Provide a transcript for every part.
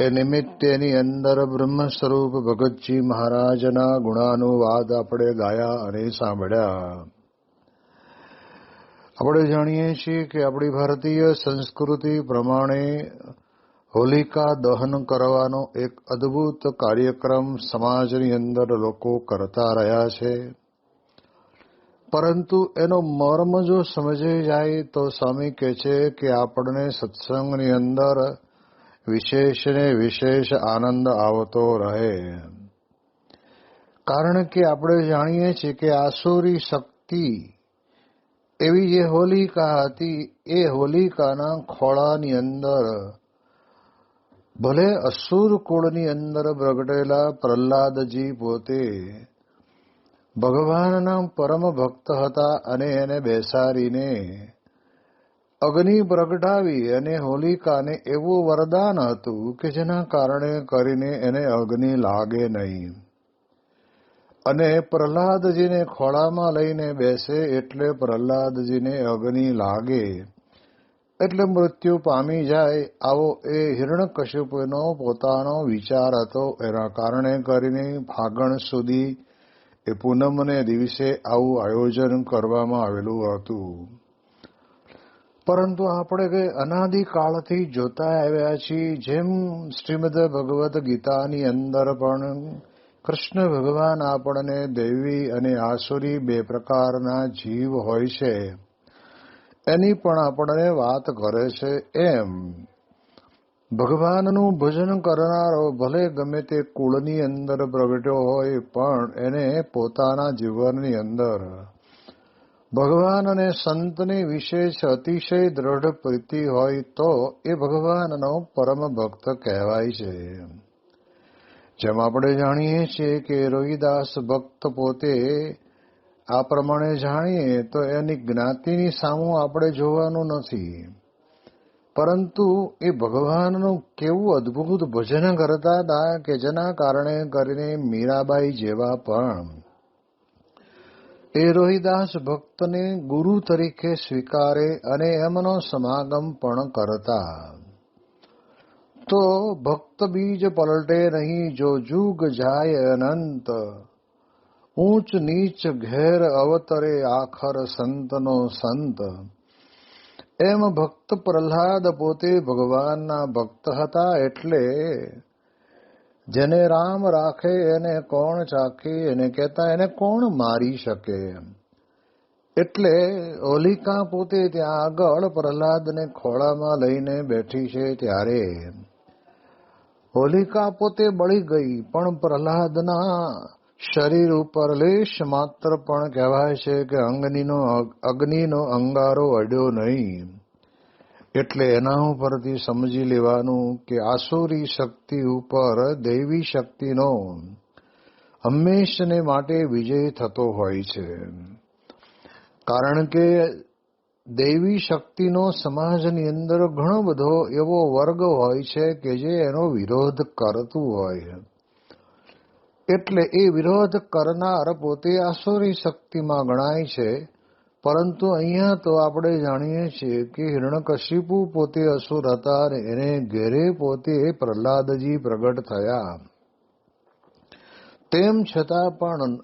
એ નિમિત્તેની અંદર બ્રહ્મ સ્વરૂપ ભગતજી મહારાજના ગુણાનુવાદ આપણે ગાયા અને સાંભળ્યા. આપણે જાણીએ છીએ કે આપણી ભારતીય સંસ્કૃતિ પ્રમાણે હોલિકા દહન કરવાનો એક અદ્ભુત કાર્યક્રમ સમાજની અંદર લોકો કરતા રહ્યા છે. પરંતુ એનો મર્મ જો સમજી જાય તો સ્વામી કહે છે કે આપણને સત્સંગની અંદર વિશેષ ને વિશેષ આનંદ આવતો રહે. કારણ કે આપણે જાણીએ છીએ કે આસુરી શક્તિ એવી જે હોલિકા હતી એ હોલિકાના ખોળાની અંદર ભલે અસુર કુળની અંદર પ્રગટેલા પ્રહલાદજી પોતે ભગવાનના પરમ ભક્ત હતા અને એને બેસાડીને અગ્નિ પ્રગટાવી અને હોલિકાને એવું વરદાન હતું કે જેના કારણે કરીને એને અગ્નિ લાગે નહીં. અને પ્રહલાદજીને ખોળામાં લઈને બેસે એટલે પ્રહલાદજીને અગ્નિ લાગે એટલે મૃત્યુ પામી જાય. આવો એ હિરણ્યકશ્યપનો પોતાનો વિચાર હતો. એના કારણે કરીને ફાગણ સુધી એ પૂનમને દિવસે આવું આયોજન કરવામાં આવેલું હતું. પરંતુ આપણે અનાદિકાળથી જોતા આવ્યા છીએ, જેમ શ્રીમદ ભગવદ્ ગીતાની અંદર પણ કૃષ્ણ ભગવાન આપણને દૈવી અને આસુરી બે પ્રકારના જીવ હોય છે એની પણ આપણને વાત કરે છે. એમ ભગવાનનું ભજન કરનારો ભલે ગમે તે કુળની અંદર પ્રગટ્યો હોય પણ એને પોતાના જીવનની અંદર ભગવાન અને સંતની વિશેષ અતિશય દ્રઢ પ્રીતિ હોય તો એ ભગવાનનો પરમ ભક્ત કહેવાય છે. જેમ આપણે જાણીએ છીએ કે રોહિદાસ ભક્ત પોતે આ પ્રમાણે જાણીએ તો એની જ્ઞાતિની સામું આપણે જોવાનું નથી, પરંતુ એ ભગવાનનું કેવું અદ્ભુત ભજન કરતા હતા કે જેના કારણે કરીને મીરાબાઈ જેવા પણ એ રોહિદાસ ભક્તને ગુરુ તરીકે સ્વીકારે અને એમનો સમાગમ પણ કરતા. તો ભક્ત બીજ પલટે નહીં જો જુગ જાય અનંત, ઊંચ નીચ ઘેર અવતરે આખર સંતનો સંત. એમ ભક્ત પ્રહલાદ પોતે ભગવાનના ભક્ત હતા. એટલે જેને રામ રાખે એને કોણ ચાખે એને કહેતા એને કોણ મારી શકે. એટલે હોલિકા પોતે ત્યાં આગળ પ્રહલાદને ખોળામાં લઈને બેઠી છે ત્યારે હોલિકા પોતે બળી ગઈ પણ પ્રહલાદના શરીર ઉપર લેશ માત્ર પણ કહેવાય છે કે અગ્નિનો અંગારો અડ્યો નહીં. એટલે એના ઉપરથી સમજી લેવાનું કે આસુરી શક્તિ ઉપર દૈવી શક્તિનો હંમેશને માટે વિજય થતો હોય છે. કારણ કે દૈવી શક્તિનો સમાજની અંદર ઘણો બધો એવો વર્ગ હોય છે કે જે એનો વિરોધ કરતું હોય. એટલે એ વિરોધ કરનાર પોતે આસુરી શક્તિમાં ગણાય છે. પરંતુ અહીંયા તો આપણે જાણીએ છીએ કે હિરણ્યકશિપુ પોતે અસુર હતા અને એને ઘેરે પોતે પ્રહલાદજી પ્રગટ થયા. તેમ છતાં પણ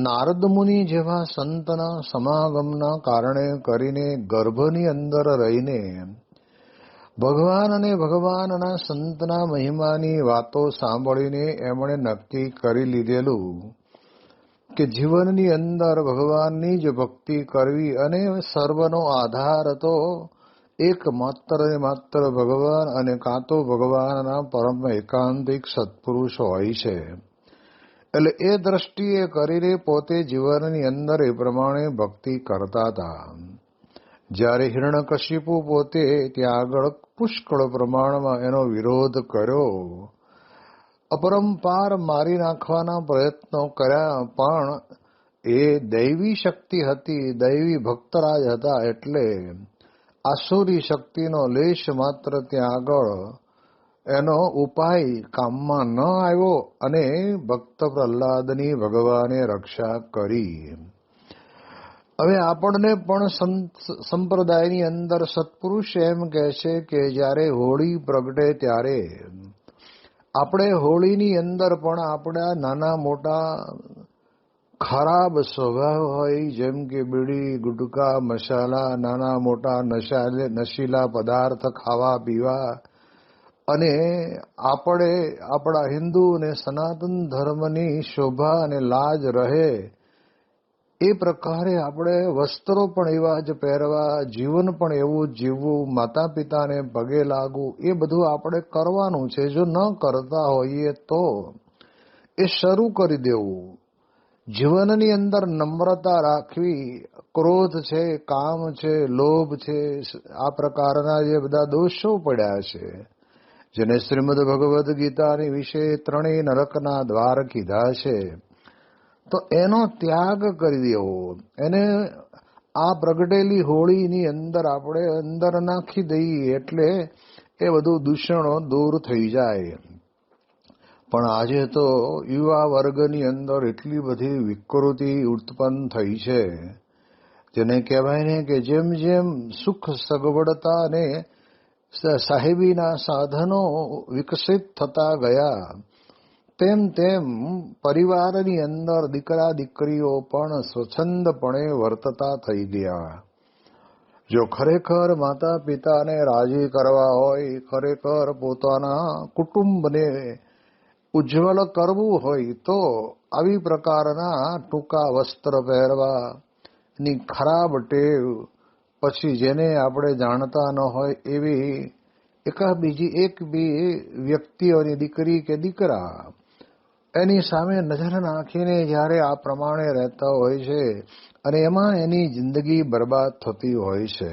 નારદ મુનિ જેવા સંતના સમાગમના કારણે કરીને ગર્ભની અંદર રહીને ભગવાન અને ભગવાનના સંતના મહિમાની વાતો સાંભળીને એમણે નક્કી કરી લીધેલું કે જીવનની અંદર ભગવાનની જ ભક્તિ કરવી અને સર્વનો આધાર તો એક માત્ર ને માત્ર ભગવાન અને કાં તો ભગવાનના પરમ એકાંતિક સત્પુરુષ હોય છે. એટલે એ દ્રષ્ટિએ કરીને પોતે જીવનની અંદર એ પ્રમાણે ભક્તિ કરતા હતા. જ્યારે હિરણ્યકશિપુ પોતે ત્યાં આગળ પુષ્કળ પ્રમાણમાં એનો વિરોધ કર્યો, અપરંપાર મારી નાખવાના પ્રયત્નો કર્યા, પણ એ દૈવી શક્તિ હતી, દૈવી ભક્તરાજ હતા. એટલે આસુરી શક્તિનો લેશ માત્ર ત્યાં આગળ એનો ઉપાય કામમાં ન આવ્યો અને ભક્ત પ્રહલાદની ભગવાને રક્ષા કરી. હવે આપણને પણ સંપ્રદાયની અંદર સત્પુરુષ એમ કહે છે કે જ્યારે હોળી પ્રગટે ત્યારે આપણે હોળીની અંદર પણ આપણા નાના મોટા ખરાબ સ્વભાવ હોય, જેમ કે બીડી, ગુટકા, મસાલા, નાના મોટા નશીલા પદાર્થ ખાવા પીવા, અને આપણે આપણા હિન્દુ અને સનાતન ધર્મની શોભા અને લાજ રહે એ પ્રકારે આપણે વસ્ત્રો પણ એવા જ પહેરવા, જીવન પણ એવું જ જીવવું, માતા પિતાને પગે લાગવું, એ બધું આપણે કરવાનું છે. જો ન કરતા હોઈએ તો એ શરૂ કરી દેવું. જીવનની અંદર નમ્રતા રાખવી. ક્રોધ છે, કામ છે, લોભ છે, આ પ્રકારના જે બધા દોષો પડ્યા છે, જેને શ્રીમદ ભગવદ્ ગીતાની વિશે 3 નરકના દ્વાર કીધા છે, તો એનો ત્યાગ કરી દેવો. એને આ પ્રગટેલી હોળીની અંદર આપણે અંદર નાખી દઈએ એટલે એ બધું દૂષણો દૂર થઈ જાય. પણ આજે તો યુવા વર્ગની અંદર એટલી બધી વિકૃતિ ઉત્પન્ન થઈ છે, જેને કહેવાય ને કે જેમ જેમ સુખ સગવડતા અને સાહેબીના સાધનો વિકસિત થતા ગયા, તેમ તેમ પરિવારની અંદર દીકરા દીકરીઓ પણ સ્વચ્છંદપણે વર્તતા થઈ ગયા. જો ખરેખર માતા પિતાને રાજી કરવા હોય, ખરેખર પોતાના કુટુંબને ઉજ્જવળ કરવું હોય, તો આવી પ્રકારના ટૂંકા વસ્ત્ર પહેરવાની ખરાબ ટેવ, પછી જેને આપણે જાણતા ન હોય એવી એક બી વ્યક્તિઓની દીકરી કે દીકરા એની સામે નજર નાખીને જ્યારે આ પ્રમાણે રહેતા હોય છે, અને એમાં એની જિંદગી બરબાદ થતી હોય છે.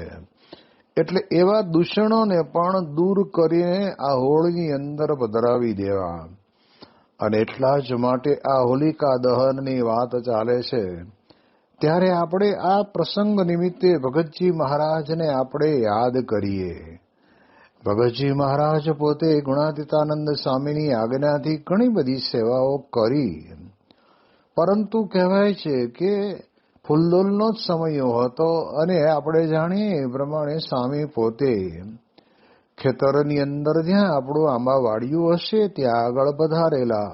એટલે એવા દૂષણોને પણ દૂર કરીને આ હોળીની અંદર પધરાવી દેવા. અને એટલા જ માટે આ હોલિકા દહનની વાત ચાલે છે, ત્યારે આપણે આ પ્રસંગ નિમિત્તે ભગતજી મહારાજને આપણે યાદ કરીએ. ભગતજી મહારાજ પોતે ગુણાતીતાનંદ સ્વામીની આજ્ઞાથી ઘણી બધી સેવાઓ કરી, પરંતુ કહેવાય છે કે ફૂલદોલનો જ સમય હતો, અને આપણે જાણીએ એ પ્રમાણે સ્વામી પોતે ખેતરની અંદર જ્યાં આપણું આંબાવાડિયું હશે ત્યાં આગળ પધારેલા.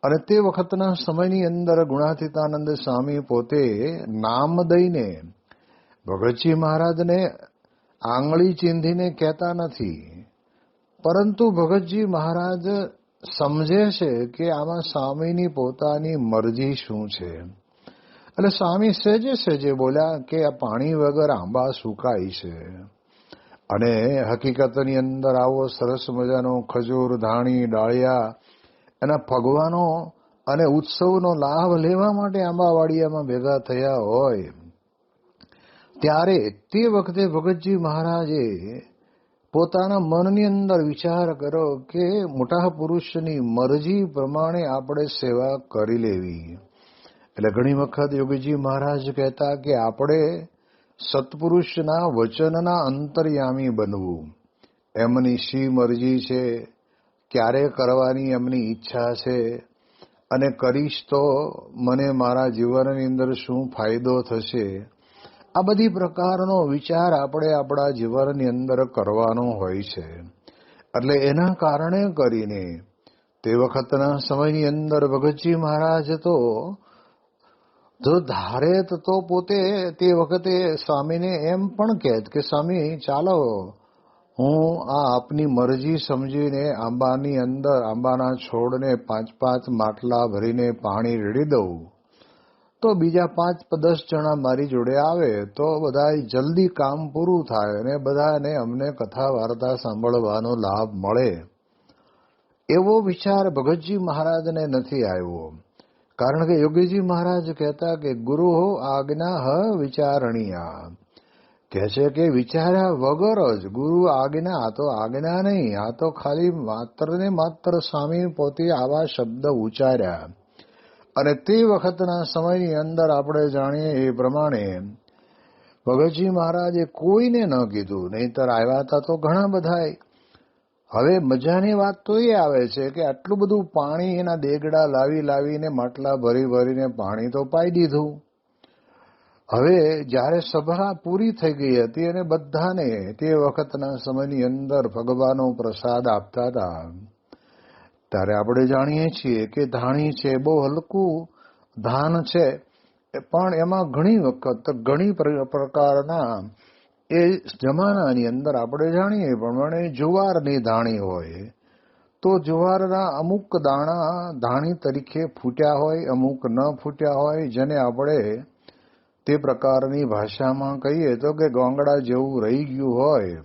અને તે વખતના સમયની અંદર ગુણાતીતાનંદ સ્વામી પોતે નામ દઈને ભગતજી મહારાજને આંગળી ચીંધીને કહેતા નથી, પરંતુ ભગતજી મહારાજ સમજે છે કે આમાં સ્વામીની પોતાની મરજી શું છે. એટલે સ્વામી સહેજે સહેજે બોલ્યા કે આ પાણી વગર આંબા સુકાય છે, અને હકીકતની અંદર આવો સરસ મજાનો ખજૂર, ધાણી, ડાળિયા એના ભગવાનો અને ઉત્સવનો લાભ લેવા માટે આંબાવાડિયામાં ભેગા થયા હોય, ત્યારે તે વખતે ભગતજી મહારાજે પોતાના મનની અંદર વિચાર કર્યો કે મોટા પુરુષની મરજી પ્રમાણે આપણે સેવા કરી લેવી. એટલે ઘણી વખત યોગીજી મહારાજ કહેતા કે આપણે સત્પુરુષના વચનના અંતર્યામી બનવું. એમની શી મરજી છે, ક્યારે કરવાની એમની ઈચ્છા છે, અને કરીશ તો મને મારા જીવનની અંદર શું ફાયદો થશે, આ બધી પ્રકારનો વિચાર આપણે આપણા જીવનની અંદર કરવાનો હોય છે. એટલે એના કારણે કરીને તે વખતના સમયની અંદર ભગતજી મહારાજ તો જો ધારે તો પોતે તે વખતે સ્વામીને એમ પણ કહેત કે સ્વામી ચાલો હું આ આપની મરજી સમજીને આંબાની અંદર આંબાના છોડને 5-5 માટલા ભરીને પાણી રેડી દઉં, તો બીજા 5-10 જણા મારી જોડે આવે તો બધા જલ્દી કામ પૂરું થાય અને બધાને અમને કથા વાર્તા સાંભળવાનો લાભ મળે. એવો વિચાર ભગતજી મહારાજને નથી આવ્યો, કારણ કે યોગીજી મહારાજ કહેતા કે ગુરુ આજ્ઞા હ વિચારણીયા, કહે છે કે વિચાર્યા વગર જ ગુરુ આજ્ઞા. આ તો આજ્ઞા નહીં, આ તો ખાલી માત્ર ને માત્ર સ્વામી પોતે આવા શબ્દ ઉચ્ચાર્યા. અને તે વખતના સમયની અંદર આપણે જાણીએ એ પ્રમાણે ભગતજી મહારાજે કોઈને ન કીધું, નહીંતર આવ્યા હતા તો ઘણા બધા. હવે મજાની વાત તો એ આવે છે કે આટલું બધું પાણી એના દેગડા લાવીને માટલા ભરીને પાણી તો પાઈ દીધું. હવે જ્યારે સભા પૂરી થઈ ગઈ હતી અને બધાને તે વખતના સમયની અંદર ભગવાનનો પ્રસાદ આપતા હતા, ત્યારે આપણે જાણીએ છીએ કે ધાણી છે બહુ હલકું ધાન છે, પણ એમાં ઘણી વખત ઘણી પ્રકારના એ જમાનાની અંદર આપણે જાણીએ પ્રમાણે જુવારની ધાણી હોય તો જુવારના અમુક દાણા ધાણી તરીકે ફૂટ્યા હોય, અમુક ન ફૂટ્યા હોય, જેને આપણે તે પ્રકારની ભાષામાં કહીએ તો કે ગોંગડા જેવું રહી ગયું હોય.